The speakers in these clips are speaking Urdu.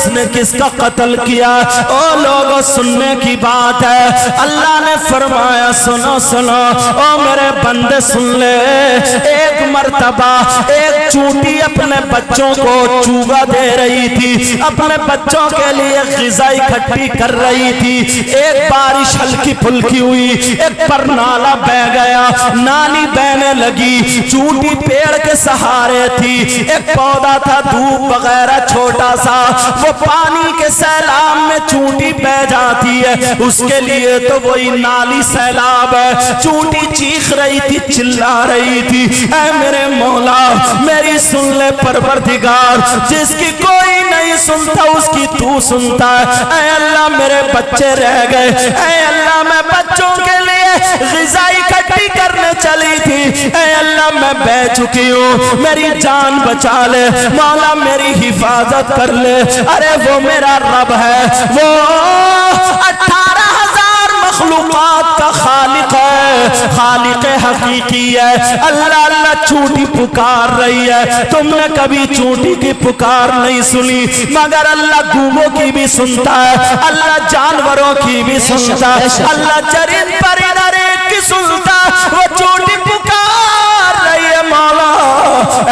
اس نے کس کا قتل کیا؟ او لوگوں سننے کی بات ہے۔ اللہ نے فرمایا سنو سنو، او میرے بندے سن لے، ایک مرتبہ ایک چونٹی اپنے بچوں کو چوگا دے رہی تھی، اپنے بچوں کے لیے غذا اکٹھی کر رہی تھی۔ ایک بارش ہلکی پھلکی ہوئی، ایک پر نالا بہ گیا، نالی بہنے لگی، چونٹی پیڑ کے سہارے تھی، ایک پودا تھا دھوپ وغیرہ چھوٹا سا، وہ پانی کے سیلاب میں چونٹی بہ جاتی ہے، اس کے لیے تو وہی نالی سیلاب ہے۔ چونٹی چیخ رہی تھی، چلا رہی تھی، اے میرے مولا میری سن لے پروردگار، جس کی کوئی نہیں سنتا اس کی تو سنتا ہے۔ اے اللہ میرے بچے رہ گئے، اے اللہ میں بچوں کے لیے غذا اکٹھی کرنے چلی تھی، اے اللہ میں بہ چکی ہوں، میری جان بچا لے مولا، میری حفاظت کر لے۔ ارے وہ میرا رب ہے، وہ 18,000 مخلوقات کا خالق ہے، خالق حقیقی ہے۔ اللہ اللہ چونٹی پکار رہی ہے، تم نے کبھی چونٹی کی پکار نہیں سنی، مگر اللہ گونگوں کی بھی سنتا ہے، اللہ جانوروں کی بھی سنتا ہے، اللہ چرند پرندے کی سنتا ہے، وہ چونٹی پکار رہی ہے مولا،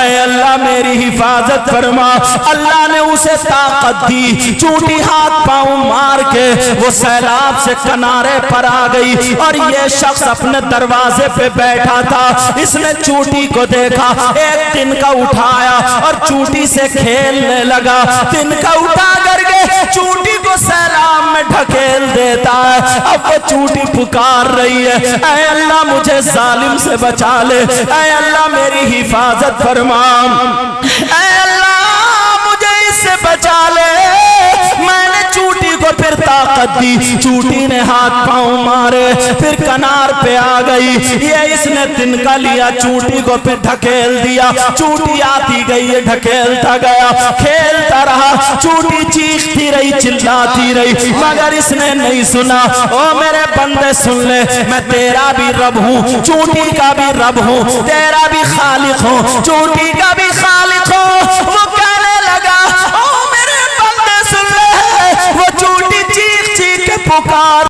اے اللہ میری حفاظت فرما۔ اللہ نے اسے طاقت دی، چونٹی ہاتھ پاؤں مار کے وہ سیلاب سے کنارے پر آ گئی، اور یہ شخص اپنے دروازے پہ بیٹھا تھا، اس نے چونٹی کو دیکھا، ایک تنکا اٹھایا اور چونٹی سے کھیلنے لگا، تنکا اٹھا کر کے چونٹی کو سیلاب میں ڈھکیل دیتا ہے۔ اب وہ چونٹی پکار رہی ہے، اے اللہ مجھے ظالم سے بچا لے، اے اللہ میری حفاظت فرما، اے اللہ مجھے اس سے بچا لے۔ میں نے چونٹی کو پھر طاقت دی، چونٹی نے ہاتھ پاؤں مارے، پھر کنار پہ آ گئی، یہ اس نے تنکا لیا، چونٹی کو پھر ڈھکیل دیا، چونٹی آتی گئی، یہ ڈھکیلتا گیا، کھیلتا رہا، چونٹی چیختی رہی، چلاتی رہی، مگر اس نے نہیں سنا۔ او میرے بندے سن لے، میں تیرا بھی رب ہوں، چونٹی کا بھی رب ہوں، تیرا بھی خالق ہوں، چونٹی کا بھی خالق ہوں۔ وہ کہنے لگا او میرے بندے سن لے، وہ چونٹی چیخ چیخ کے پکار،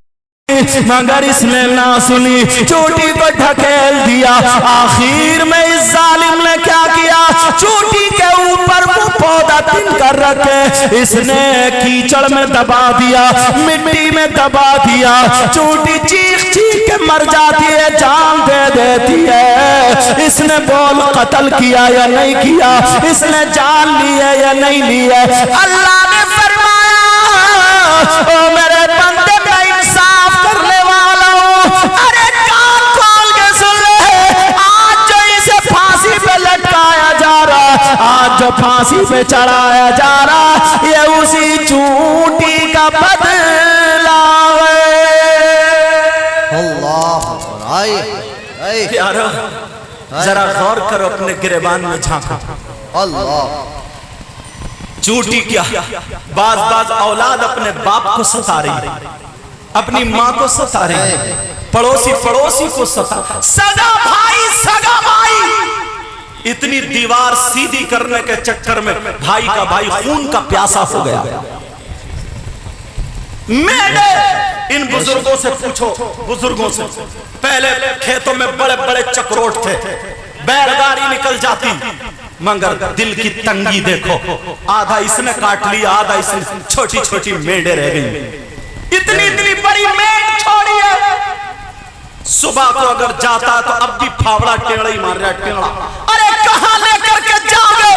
مگر اس نے نہ سنی، چونٹی کو ڈھکیل دیا۔ آخر میں اس ظالم نے کیا کیا، چونٹی کے اوپر وہ پودا تن کر رکھے، اس نے کیچڑ میں دبا دیا، مٹی میں دبا دیا، چونٹی چیخ چیخ کے مر جاتی ہے، جان دے دیتی ہے۔ اس نے بول قتل کیا یا نہیں کیا، اس نے جان لی ہے یا نہیں لی ہے؟ اللہ نے فرمایا او میرے بندے میں انصاف کرنے والا ہوں، ارے کان کھول کے سن لے، آج جو اسے پھانسی پہ لٹکایا جا رہا، آج جو پھانسی پہ چڑھایا جا رہا، یہ اسی چونٹی کا بدلہ ہے۔ اللہ پیارو ذرا غور کرو، اپنے گریبان میں جھانکو، اللہ چونٹی کیا بعض اولاد اپنے باپ کو ستا رہی ہے، اپنی ماں کو ستا رہی ہے، پڑوسی کو ستا، سگا بھائی اتنی دیوار سیدھی کرنے کے چکر میں بھائی کا بھائی خون کا پیاسا ہو گیا۔ میڈے ان بزرگوں سے پوچھو، بزرگوں سے پہلے کھیتوں میں بڑے بڑے چکروٹ تھے، بیل گاڑی نکل جاتی، مگر دل کی تنگی دیکھو، آدھا اس نے کاٹ لیا، آدھا اس نے، چھوٹی چھوٹی میڈے رہ گئی، اتنی بڑی میڈ چھوڑی ہے، صبح کو اگر جاتا تو اب بھی پھاوڑا ٹیڑا ہی مار رہا، ٹیڑا، ارے کہاں لے کر کے جاؤ گے؟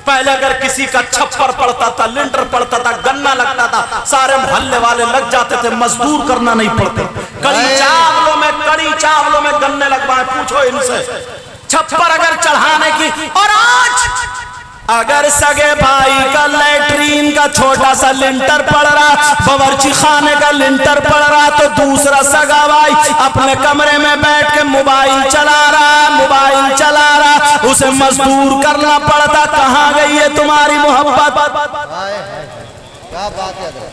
پہلے اگر کسی کا چھپر پڑتا تھا، لنٹر پڑتا تھا، گنا لگتا تھا، سارے محلے والے لگ جاتے تھے، مزدور کرنا نہیں پڑتے، کڑی چاولوں میں گنے لگوائے، پوچھو ان سے، چھپر اگر چڑھانے کی، اور آج اگر سگے بھائی کا لیٹرین کا چھوٹا سا لنٹر پڑ رہا، باورچی خانے کا لنٹر پڑ رہا، تو دوسرا سگا بھائی اپنے کمرے میں بیٹھ کے موبائل چلا رہا، اسے مزدور کرنا پڑتا۔ کہاں گئی ہے تمہاری محبت؟ کیا بات ہے؟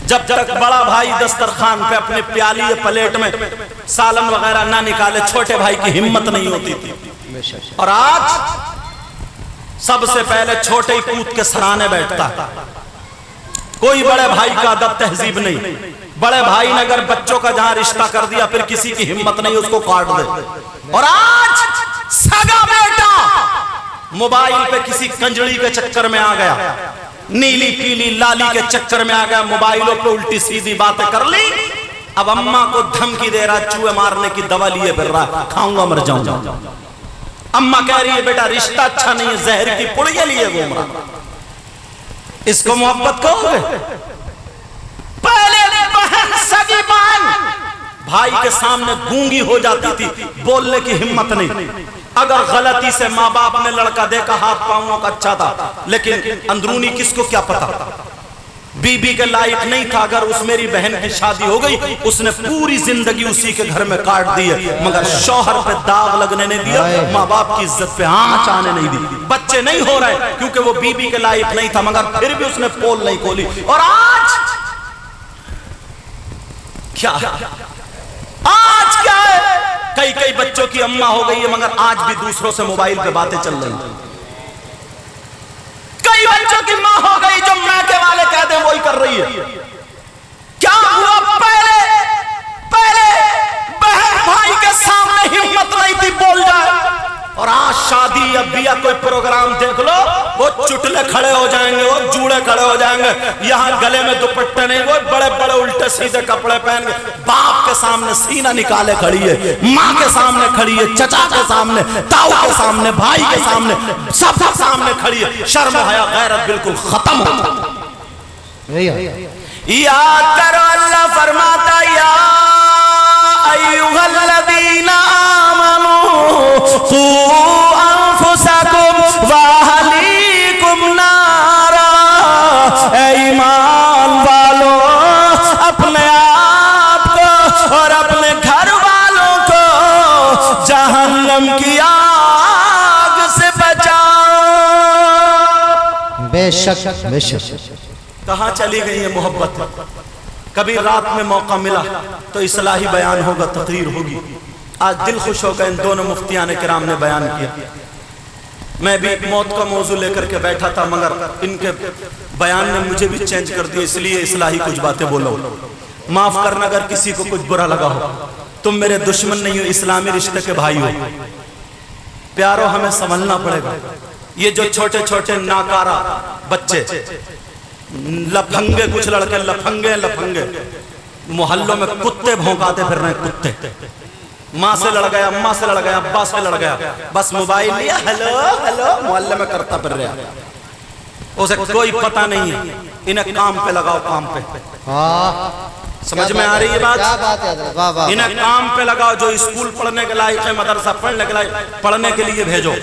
جب تک بڑا بھائی دسترخوان پہ اپنے پیالی پلیٹ میں سالن وغیرہ نہ نکالے، چھوٹے بھائی کی ہمت نہیں ہوتی تھی، اور آج سب سے پہلے چھوٹے ہی کود کے سرانے بیٹھتا ہے. کوئی بڑے بھائی کا ادب تہذیب نہیں. بڑے بھائی نے اگر بچوں کا جہاں رشتہ کر دیا پھر کسی کی ہمت نہیں اس کو کاٹ دے. اور آج سگا بیٹا موبائل پہ کسی کنجڑی کے چکر میں آ گیا, نیلی پیلی لالی کے چکر میں آ گیا, موبائلوں پہ الٹی سیدھی باتیں کر لی. اب اماں کو دھمکی دے رہا, چوہے مارنے کی دوا لیے پھر رہا, کھاؤں گا مر جاؤں گا. اماں کہہ رہی ہے بیٹا رشتہ اچھا نہیں ہے, زہر کی پڑیاں لیے گھوم رہا. اس کو محبت کہو گے؟ پہلے بہن سگی بہن بھائی کے سامنے گونگی ہو جاتی تھی, بولنے کی ہمت نہیں. اگر غلطی سے ماں باپ نے لڑکا دیکھا ہاتھ پاؤں کا اچھا تھا, لیکن اندرونی کس کو کیا پتا, بی بی کے لائق نہیں تھا. اگر اس میری بہن کی شادی ہو گئی, اس نے پوری زندگی اسی کے گھر میں کاٹ دی ہے, مگر شوہر پہ داغ لگنے نہیں دیا, ماں باپ کی عزت پہ آنچ آنے نہیں دی. بچے نہیں ہو رہے کیونکہ وہ بی بی کے لائق نہیں تھا, مگر پھر بھی اس نے پول نہیں کھولی. اور آج کیا ہے, کئی بچوں کی اماں ہو گئی ہے مگر آج بھی دوسروں سے موبائل پہ باتیں چل رہی ہیں. کئی بچوں کی ماں ہو گئی جو میکے والے کہتے ہیں وہی کر رہی ہے. کیا ہوا؟ پہلے بہن بھائی کے سامنے ہمت نہیں تھی بول جائے, اور آج شادی یا بیاہ کوئی پروگرام دیکھ لو, وہ چٹلے کھڑے ہو جائیں گے, وہ جوڑے کھڑے ہو جائیں گے, یہاں گلے میں دوپٹے نہیں, وہ بڑے بڑے الٹے سیدھے کپڑے پہن کے باپ کے سامنے سینہ نکالے کھڑی ہے, ماں کے سامنے کھڑی ہے, چچا کے سامنے, تاؤ کے سامنے, بھائی کے سامنے, سب کے سامنے کھڑی ہے. شرم و حیا غیرت بالکل ختم ہو جائے. یاد کرو اللہ فرماتا یا ایھا الذین آمنوا قوا انفسکم واہلیکم نارا, اے ایمان والو اپنے آپ کو اور اپنے گھر والوں کو جہنم کی آگ سے بچاؤ. بے شک بے شک. کہاں چلی گئی ہے محبت؟ کبھی رات میں موقع ملا تو اصلاحی بیان ہوگا, تقریر ہوگی. آج دل خوش ہو گیا ان دونوں مفتیان کرام نے بیان کیا. میں بھی موت کا موضوع لے کر کے بیٹھا تھا مگر ان کے بیان نے مجھے بھی چینج کر دیا, اس لیے اصلاحی کچھ باتیں بولو. معاف کرنا اگر کسی کو کچھ برا لگا ہو, تم میرے دشمن نہیں ہو, اسلامی رشتے کے بھائی ہو. پیارو ہمیں سنبھلنا پڑے گا. یہ جو چھوٹے چھوٹے ناکارہ بچے, لفنگے, کچھ لڑکے لفنگے محلوں میں کتے بھونکاتے پھر رہے, کتے. ماں سے لڑ گیا, اماں سے لڑ گیا, ابا سے لڑ گیا, بس موبائل لیا, ہلو محلے میں کرتا پھر رہا. اسے کوئی پتہ نہیں ہے. انہیں کام پہ لگاؤ, کام پہ. سمجھ میں آ رہی ہے بات؟ انہیں کام پہ لگاؤ. جو اسکول پڑھنے کے لائق ہے, مدرسہ پڑھنے کے لائق, پڑھنے کے لیے بھیجو,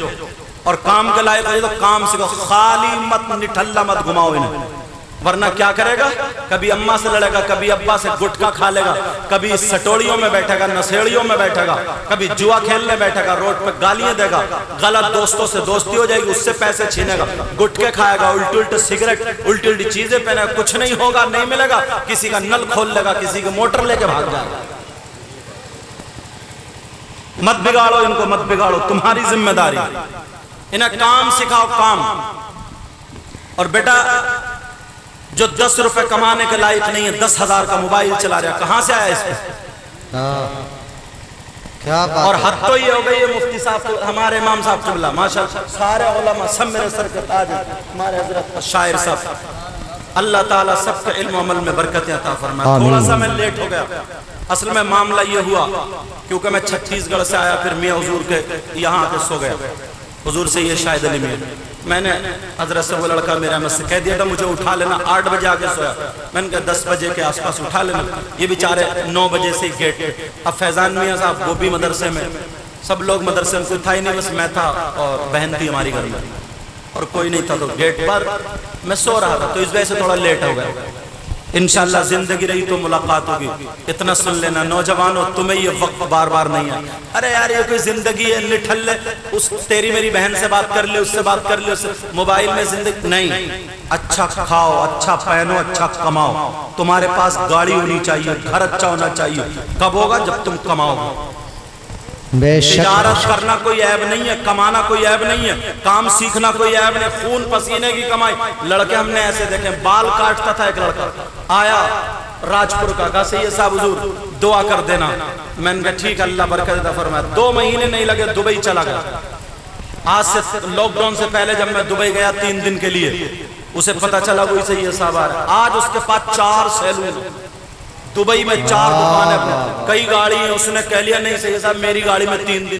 اور کام کے لائق ہے تو کام سکھو. خالی مت نٹھلا مت گھماؤ انہیں, ورنہ کیا کرے گا؟ کبھی اماں سے لڑے گا, کبھی ابا سے گٹکا کھا لے گا, کبھی سٹوڑیوں میں بیٹھے گا, نشیڑیوں میں بیٹھے گا, کبھی جوا کھیلنے بیٹھے گا, روڈ پہ گالیاں دے گا, غلط دوستوں سے دوستی ہو جائے گی, اس سے پیسے چھینے گا, گٹکے کھائے گا, الٹی سگریٹ, الٹی چیزیں پہنے گا, کچھ نہیں ہوگا, نہیں ملے گا, کسی کا نل کھول لے گا, کسی کی موٹر لے کے بھاگ جائے گا. مت بگاڑو ان کو, مت بگاڑو, تمہاری ذمہ داری. انہیں کام سکھاؤ, کام. اور بیٹا جو 10 روپے کمانے کے لائق نہیں ہے, 10,000 کا موبائل چلا رہا, کہاں سے آیا اس پہ؟ اور حد تو یہ ہو گئی ہے, مفتی صاحب, ہمارے امام صاحب قبلہ ماشاءاللہ, سارے علماء سب میرے سر کے تاج ہیں, ہمارے حضرت شاعر صاحب, اللہ تعالیٰ سب کے علم و عمل میں برکتیں عطا فرمائے. تھوڑا سا میں لیٹ ہو گیا, اصل میں معاملہ یہ ہوا کیونکہ میں چھتیس گڑھ سے آیا, پھر میاں حضور کے یہاں آ کے سو گیا. حضور سے یہ شاہد علی میں نے حضرت سے وہ لڑکا میرا میں سے کہہ دیا تھا مجھے اٹھا لینا, 8 بجے آ کے سویا, میں نے کہا 10 بجے کے آس پاس اٹھا لینا. یہ بیچارے 9 بجے سے ہی گیٹ پہ. اب فیضان میاں صاحب وہ بھی مدرسے میں, سب لوگ مدرسے میں, کوئی تھا ہی نہیں, بس میں تھا اور بہن تھی ہماری گھر میں, اور کوئی نہیں تھا, تو گیٹ پر میں سو رہا تھا, تو اس وجہ سے تھوڑا لیٹ ہو گیا. انشاءاللہ زندگی رہی تو ملاقات ہوگی. اتنا سن لینا نوجوانوں, تمہیں یہ وقت بار بار نہیں ہے. ارے یار یہ کوئی زندگی ہے, نٹھل لے, اس تیری میری بہن سے بات کر لے, اس سے بات کر لے, موبائل میں زندگی نہیں. اچھا کھاؤ, اچھا پہنو, اچھا کماؤ. تمہارے پاس گاڑی ہونی چاہیے, گھر اچھا ہونا چاہیے. کب ہوگا؟ جب تم کماؤ. بے شک تجارت کرنا کوئی عیب نہیں ہے، کمانا کوئی عیب نہیں ہے، کام سیکھنا کوئی عیب نہیں، خون پسینے کی کمائی. لڑکے ہم نے ایسے دیکھیں، بال کاٹتا تھا ایک لڑکا آیا راجپور کا، کہا سید صاحب حضور دعا کر دینا. میں نے کہا ٹھیک اللہ برکت عطا فرمائے. 2 مہینے نہیں لگے دبئی چلا گیا. آج سے لاک ڈاؤن سے پہلے جب میں دبئی گیا 3 دن کے لیے، اسے پتا چلا وہی سید صاحب آ رہا ہے. آج اس کے پاس 4 سیلون دبئی میں، 4 دکانیں، کئی گاڑی ہیں. اس نے کہہ لیا نہیں سید صاحب میری گاڑی میں 3 دن